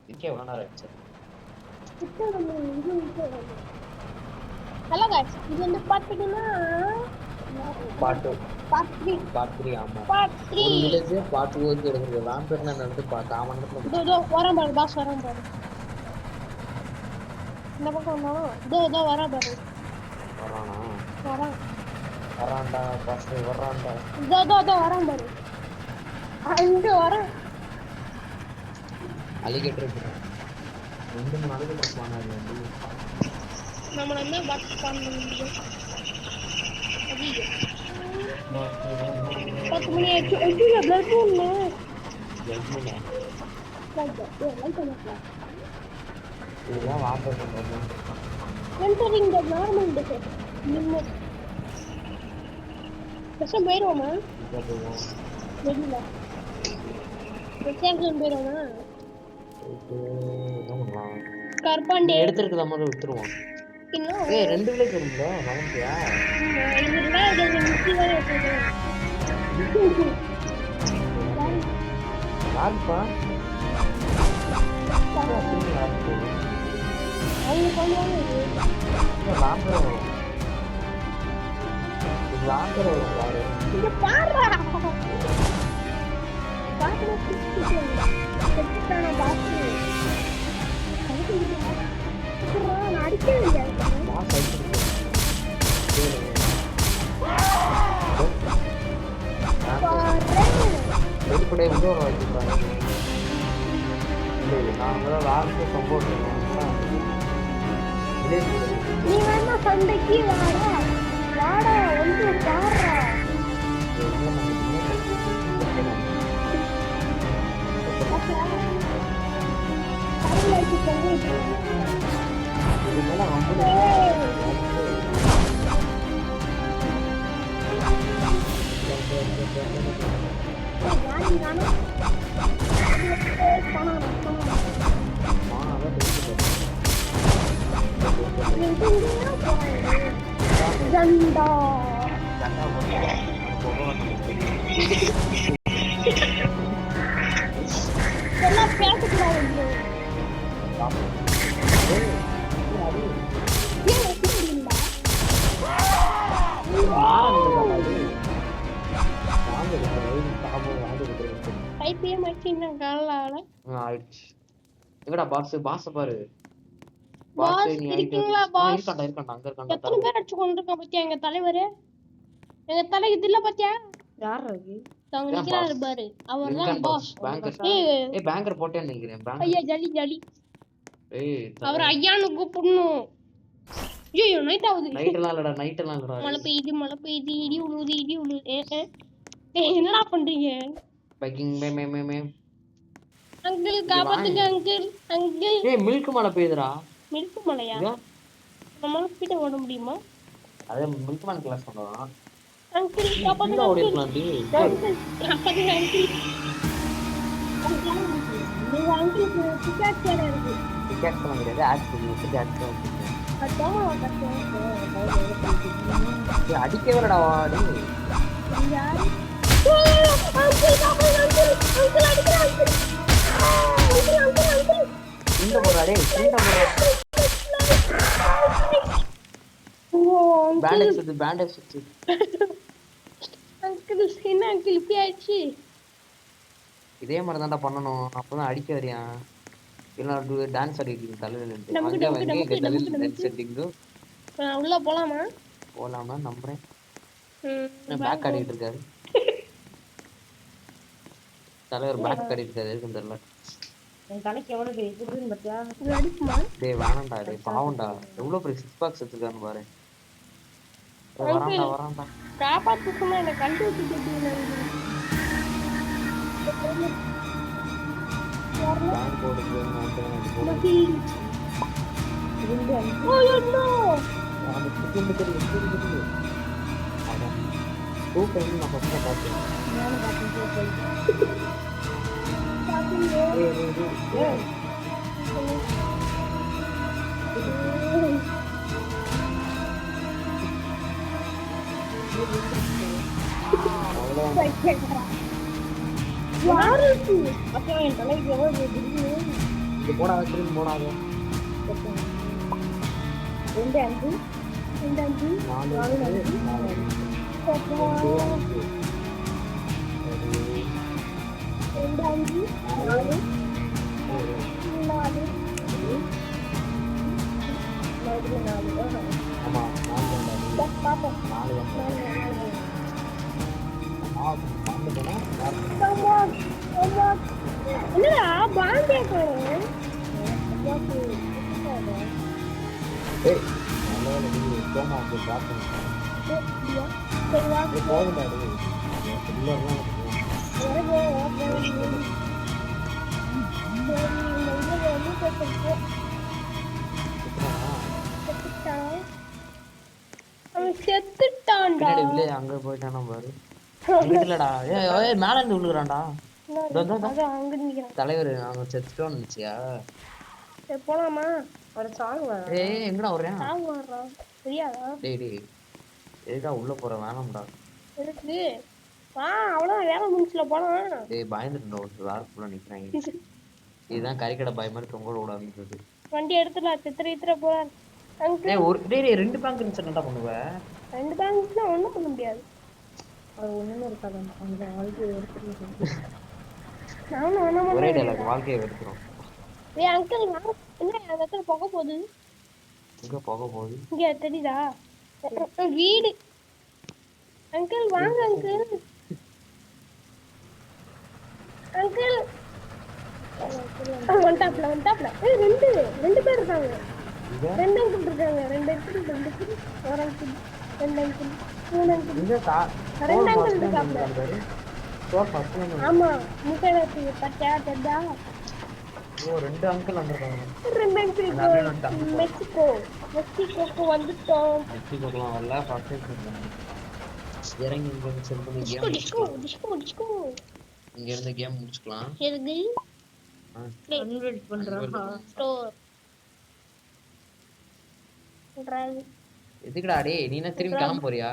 இதுக்கே எவ்வளோ நேரம் ஆயிடுச்சு? ஹலோ गाइस இது வந்து பாத்தீங்கன்னா பார்ட் 2 பார்ட் 3 பார்ட் 3 ஆமா. பார்ட் 3 ஒரு வில்லேஜ் பார்ட் 2 க்கு எடுக்குறது. வேம்பர்னா நடந்து காமன் நேரத்துல இதோ வரேன் பாரு பாஸ் வரேன் பாரு. இந்த பக்கம் வந்தாலும் இதோ வரேன் பாரு. வரானா? வரான்டா பாஸ் வரான்டா. இதோ வரேன் பாரு. அங்க வரேன். அலிகேட்டர் இருக்கு. 2 நாளைக்கு பாஸ் பண்ணாங்க. நம்ம என்ன பாஸ் பண்ணனும்? ஐயோ 10 மணி ஆயிடுச்சு. ஐயோ பிளட் இல்ல. இதெல்லாம் வாட்டர் பண்றது. Entering the normal defense. Limit. Kasam போயிரோமா? வெளியில. பிரச்சனை போயிரோமா? கர்பாண்டி எடுத்துருக்கு நம்ம விட்டுருவோம். இன்னும் ஏய் 2 வில்லேஜ் வரும்ல மறந்துட்டியா? இதுல இது மிச்சி வர இருக்குது. யாருப்பா? அவங்க பண்ணுவாங்க இது. லாங்கர் வரும் பாரு. இங்க பாருடா. பாத்துட்டு கிட்டு. செத்துட்டானா பாஸ். நான் அடிக்கவே இல்லை. பாஸ் அடிச்சிருக்கு. வெளிப்படையை வந்து வச்சுக்கிறாங்க. இல்லை நான் லாஸ்ட்டு சப்போர்ட் பண்ணுவேன். நீ வேணா சண்டைக்கு வாடா வந்து பாடுறா. ஜண்டா எல்லாம் பேசக்கூடாது. ஐபிஎம் எங்கடா பாஸ் பாஸ் பாரு. பாஸ் இருக்கீங்களா பாஸ்? இருக்கான்டா அங்க இருக்கான்டா. எத்தனை பேர் அடிச்சு கொண்டிருக்கான் பாத்தியா எங்க தலைவர்? எங்க தலை இதுல பாத்தியா? யார் அது? அவங்க நிக்கிறாரு பாரு. அவர்தான் பாஸ். ஏய் பேங்கர் போட்டேன்னு நினைக்கிறேன். பேங்கர் ஐயா ஜலி. ஏய் அவர் ஐயானு கூப்பிடணும். ஐயோ நைட் ஆகுது. நைட் எல்லாம் இல்லடா. மழை பெய்யுது இடி உழுது. ஏய் என்னடா பண்றீங்க? பைக்கிங் மே அங்கிள் காப்பாத்துங்க அங்கிள். ஏய் மில்க் மழை பெய்யுதுடா. மில்க் மலையா? நம்மளால கிட்ட ஓட முடியுமா? அதே மில்க் மலை கிளாஸ் பண்றோம். அங்கிள் காப்பாத்துங்க ஓடிடலாம்டி. காப்பாத்துங்க அங்கிள். நீங்க அங்கிள் டிக்கெட் கேட இருக்கு. டிக்கெட் பண்ண முடியாது. ஆக்சுவலி அதான் அடிக்க வரடா வாடி. யார்? அங்கிள் காப்பாத்துங்க அங்கிள் அடிக்குறாங்க. இந்த போறாடே இந்த போறா. பேண்டேஜ் சுத்து. அங்கிள் என்ன அங்கிள் இப்படி ஆயிடுச்சு? இதே மாதிரி தான்டா பண்ணணும். அப்பதான் அடிக்க வரியான். இல்ல டான்ஸ் ஆடிட்டு தலையில இருந்து அங்க வந்து தலையில டான்ஸ் ஆடிட்டு உள்ள போலாமா? போலாமா நம்புறேன். பேக் ஆடிட்டு இருக்காரு தலைவர். பேக் ஆடிட்டு இருக்காரு. எதுக்கு தெரியல. என் தலைக்கு எவ்வளவு பெரிய குடுன்னு பாத்தியா? இது அடிக்குமா? டேய் வேணாம்டா. டேய் பாவம்டா. எவ்வளவு பெரிய சிக்ஸ் பாக்ஸ் வச்சிருக்கான்னு பாரு. வரான்டா. காப்பாத்து சும்மா என்ன கண்டு வச்சுட்டு பேங்க் போடுது. Oh no. அந்த சிக்கன் தெரியுது. அதான் சூப்பர். நான் ஃபர்ஸ்ட் பார்த்தேன். நானும் பார்த்தேன். யாரு அப்பா என் தலைக்கு எவ்வளவு இது போடா திரும்பி போடாத. 2 5 4 4 5 4 அப்பா. 2 5 4 4 ஆமா 4 பாப்போம். 4 என்னடா பாண்டே போறேன். ஏய் நல்ல நீ கோமா வந்து பாத்து சரி வா. போடுடா டேய். இல்லன்னா செத்துட்டான்டா. பின்னாடி உள்ளே அங்க போயிட்டானா பாரு. அங்க இல்லடா. ஏய் ஏய் மேல இருந்து விழுகுறான்டா. அங்க நிக்கிறான். தலைவர் அவன் செத்துட்டோன்னு நினைச்சியா? சரி போலாமா? ஒரு சாங் வரும். ஏய் எங்கடா வர்றேன்? சாங் வர்றா தெரியாதா? டேய் எதுடா உள்ள போற வேணாம்டா. இருக்கு வா. அவ்வளவுதான் வேலை முடிச்சுல போலாம். டேய் பயந்துட்டா ஒரு வாரக்குள்ள நிக்கிறாங்க. இதுதான் கறிக்கடை பாய் மாதிரி தொங்க விடாதுன்றது. வண்டி எடுத்துலாம். சித்திர போறார். டேய் ஒரு டேய் 2 பேங்க் இருந்துச்சு என்னடா பண்ணுவ? 2 பேங்க்ஸ்லாம் ஒண்ணும் பண்ண முடியாது. அது ஒண்ணுமே இருக்காது. அந்த வாழ்க்கை எடுத்துட்டு நானும் வேணாமா? ஒரே டயலாக் வாழ்க்கையை வெறுக்கிறோம். ஏய் அங்கிள் வாங்க. என்ன அந்த இடத்துல போக போகுது? எங்க போக போகுது? இங்க தெரியுதா வீடு? அங்கிள் வாங்க அங்கிள். அங்கிள் வந்துட்டாப்ல. ஏய் ரெண்டு பேர் இருக்காங்க. இங்க 2 அங்கிள் இருக்காங்க. 2 அங்கிள் ஒரு அங்கிள் 2 அங்கிள் 3 அங்கிள். இங்க 2 அங்கிள் இருக்காப்ல. சோர் ஃபர்ஸ்ட் லைன். ஆமா முட்டையாச்சு பச்சை தெடா. ஓ 2 அங்கிள் வந்திருக்காங்க. 2 அங்கிள். எல்லாரும் வந்துட்டாங்க. மெக்சிகோக்கு வந்துட்டோம். மெக்சிகோக்குலாம் வரல ஃபர்ஸ்ட் லைன். இறங்கி இங்க இருந்து செல் பண்ணி டிஸ்கோ இங்க இருந்து கேம் முடிச்சுக்கலாம். எதுக்கு கன்வெர்ட் பண்றா. Store drive. எதுக்குடா டேய் நீ என்ன திரும்பி கிளம்ப போறியா?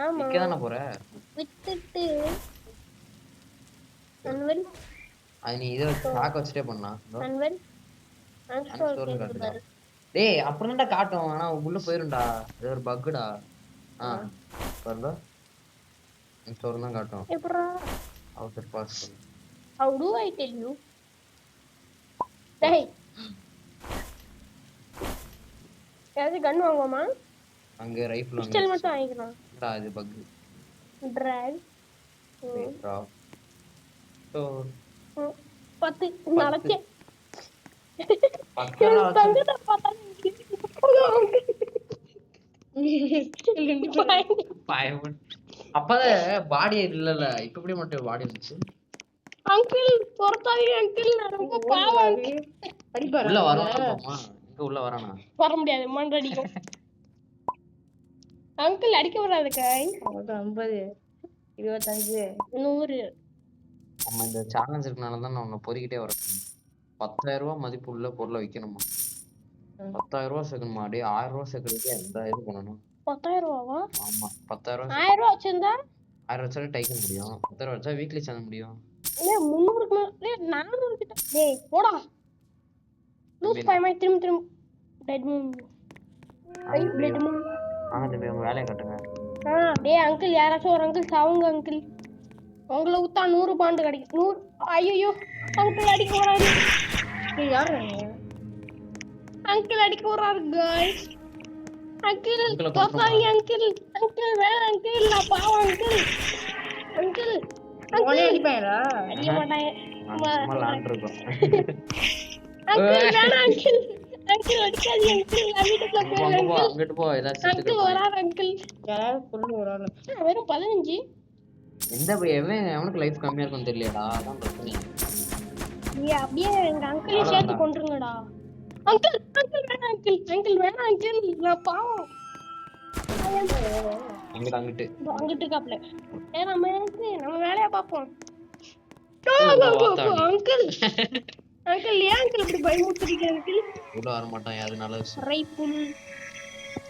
ஆமா இங்க தான போற. விட்டுட்டு அன்வல் அது நீ இத வச்சு ஸ்டாக் வச்சுட்டே பண்ணா. அன்வல் அன்ஸ்டோர் அன்ஸ்டோர் காட்டுடா. டேய் அப்புறம்டா காட்டும் ஆனா உள்ள போயிரும்டா. இது ஒரு பக்குடா. பாருடா. அன்ஸ்டோர் தான் காட்டும். எப்பறா? Outer pass. How do I tell you? டேய் ஏதாவது கன் வாங்குவோமா? அங்க ரைஃபிள் பிஸ்டல் மட்டும் வாங்கிக்கலாம். டா இது பக். டிரைவ். டிராப். சோ 10 நாளைக்கு 10 நாளைக்கு தங்கத பார்த்தா பாயவன் அப்பதான் பாடி இல்லல இப்ப எப்படி மட்டும் பாடி இருந்துச்சு. அங்கிள் பொறுத்தாதீங்க அங்கிள். நான் ரொம்ப பாவம். அடிப்பாரா? உள்ள வரணுமா? இங்க உள்ள வரானா? வர முடியாது மண்டடிக்கும். அங்கிள் அடிக்க வராது கை. 50 25 100. நம்ம இந்த சேலஞ்ச் இருக்கனால தான் நான் உன்னை பொறிக்கிட்டே வரேன். 10,000 ரூபாய் மதிப்பு உள்ள பொருளை விற்கணுமா? 10,000 ரூபாய் சேர்க்கணுமா? அப்படியே 1000 ரூபாய் சேர்க்கறதுக்கு எந்த இது பண்ணணும்? 10,000 ரூபாவா? ஆமா 10,000 1000 ரூபாய் வச்சிருந்தா 1000 வச்சாலே டைக்க முடியும். 10,000 வச்சா வீக்லி சேனல் முடியும். இல்ல 300 400 கிட்ட. டேய் போடா. லூஸ் பை மை திரும்ப டெட் மூன். ஐ பிளட் மூன். ஆனா தம்பி உங்க வேலையை கட்டுங்க. டேய் அங்கிள் யாராச்சும் ஒரு அங்கிள் சாவுங்க அங்கிள். உங்களை ஊத்தா 100 பாண்டு கிடைக்கும். 100. ஐயோ அங்கிள் அடிக்க வராரு. ஏய் யார் அங்கிள் அடிக்க வராரு गाइस. அங்கிள் பாப்பாங்க அங்கிள். அங்கிள் வேற அங்கிள். நான் பாவம் அங்கிள். அங்கிள் ஓனே அடிப்பாரா? அடிக்க மாட்டாங்க. சும்மா லாண்ட் இருக்கோம். அங்கிள் வேணா அங்கிள். அங்கிள் அடிக்காதீங்க அங்கிள். நான் வீட்டுக்குள்ள போறேன் அங்கிள். அங்கிட்டு போ ஏதாச்சும் அங்கிள் வராரு அங்கிள். யாராவது கொண்டு வரால. வெறும் 15. எந்த எவனுக்கு லைஃப் கம்மியா இருக்கும்னு தெரியலடா. அதான் பிரச்சனை. நீ அப்படியே எங்க அங்கிளை சேர்த்து கொன்றுங்கடா. அங்கிள் அங்கிள் வேணாம் அங்கிள். அங்கிள் வேணாம் அங்கிள். நான் பாவம். அங்கிட்டு அங்கிட்டு காப்ல. நம்ம வேலைய பாப்போம். அங்கிள் அங்கிள் ஏன் அங்கிள் இப்படி பயமுறுத்துறீங்க அங்கிள்? உள்ள வர மாட்டான் யாரு நல்ல விஷயம். ரைஃபிள்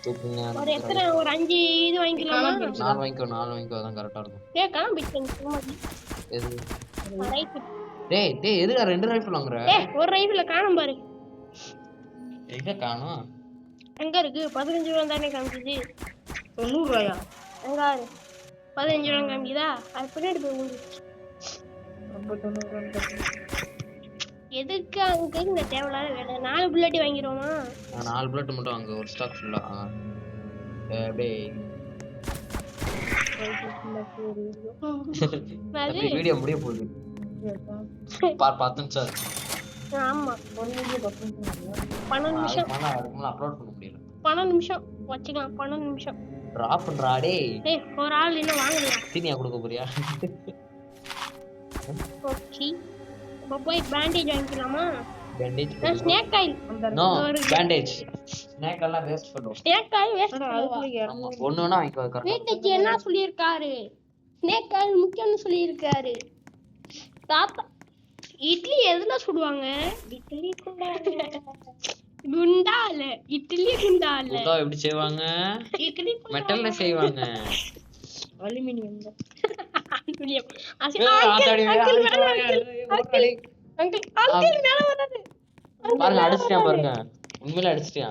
தூக்குங்க. ஒரு எத்தனை ஒரு 5 இது வாங்கிக்கலாமா? 4 வாங்கிக்கோ அதான் கரெக்டா இருக்கும். ஏ காண பிடிச்சேன் சும்மா. எது ரைஃபிள் டேய் எதுடா 2 ரைஃபிள் வாங்குற? ஒரு ரைஃபிள்ல காணோம் பாரு. எங்க காணோம்? எங்க இருக்கு? 15 ரூபா தானே காமிக்குது. 90 ரூபாயா? எங்க 15 ரூபா காமிக்குதா? அது பின்னாடி போய் ஊரு. ரொம்ப 90 ரூபாய். எதுக்கு அங்க இந்த தேவையில்லாத வேலை? 4 புல்லட் வாங்கிடுவோமா? 4 புல்லட் மட்டும் வாங்க, ஒரு ஸ்டாக் ஃபுல்லா. டேய் அது வீடியோ முடிய போகுது. பார் 10 நிமிஷம். ஆமா 12 நிமிஷம். அதுக்கு அப்லோட் பண்ண முடியல. 12 நிமிஷம் வச்சுக்கலாம். 12 நிமிஷம் டிராப் பண்றா டேய். ஒரு ஆள் இன்னும் வாங்கலையா? சீனியா கொடுக்க போறியா? ஓகே இப்போ போய் பேண்டேஜ் வாங்கிக்கலாமா? Bandage snake oil. No bandage. Snake எல்லாம் வேஸ்ட் பண்ணுவோம். ஸ்னேக் ஆயில் வேஸ்ட் ஆனா பண்ணுவா. அதுக்குள்ள ஆமா ஒண்ணு வேணா வாங்கிக்கோ கரெக்ட்டா. வீட்டுக்கு என்ன சொல்லியிருக்காரு? ஸ்னேக் ஆயில் முக்கியம்னு சொல்லியிருக்காரு தாத்தா. இட்லி எதுல சுடுவாங்க? இட்லி குண்டால. இட்லி குண்டால. குண்டா எப்படி செய்வாங்க? இட்லி மெட்டல்ல செய்வாங்க. அலுமினியம். பாருங்க அடிச்சிட்டியா பாருங்க. உண்மையில அடிச்சிட்டியா?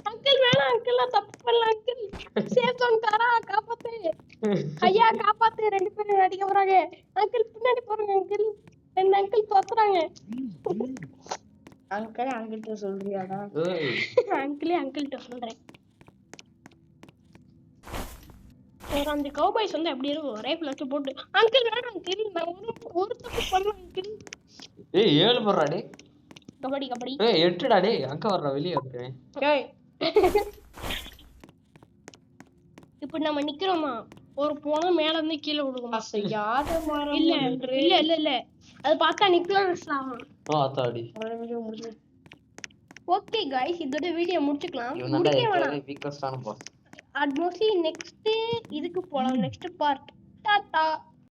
அங்கிள் வேணாம் அங்கிள், நான் தப்பு பண்ணல அங்கிள். சேஃப் ஜோன் காரா காப்பாத்து. ஐயா காப்பாத்து. 2 பேரும் அடிக்க போறாங்க. அங்கிள் பின்னாடி போறாங்க அங்கிள். 2 அங்கிள் தோத்துறாங்க. அங்கிட்ட சொல்றியாடா? ஏய் அங்கிளே அங்கிள்கிட்ட சொல்றேன். அந்த கவுபாய்ஸ் வந்து அப்படி இருக்கும். ரைஃபிள் வச்சு போட்டு அங்கிள் வேணாம் அங்கிள், நான் ஒரு தப்பு பண்ணல அங்கிள். ஏய் 7 போடுறா டேய். கபடி கபடி. ஏய் 8டா டேய். அங்க வர்றா வெளிய இருக்கேன். ஏய் இப்போ நம்ம நிக்கிறோமா? ஒரு போனா மேல இருந்து கீழே விழுகுமா? அசையாத மரம். இல்ல இல்ல இல்ல இல்ல அது பார்த்தா நிக்லஸ் ஆகும். ஆத்தாடி. முடிஞ்சு. ஓகே गाइस, இதோட வீடியோ முடிச்சுக்கலாம். இவன் தான் இருக்கறதுல வீக்கஸ்டான பாஸ். அட்மோஸ்ட்லி நெக்ஸ்ட் இதுக்கு போலாம். Next part. டாடா.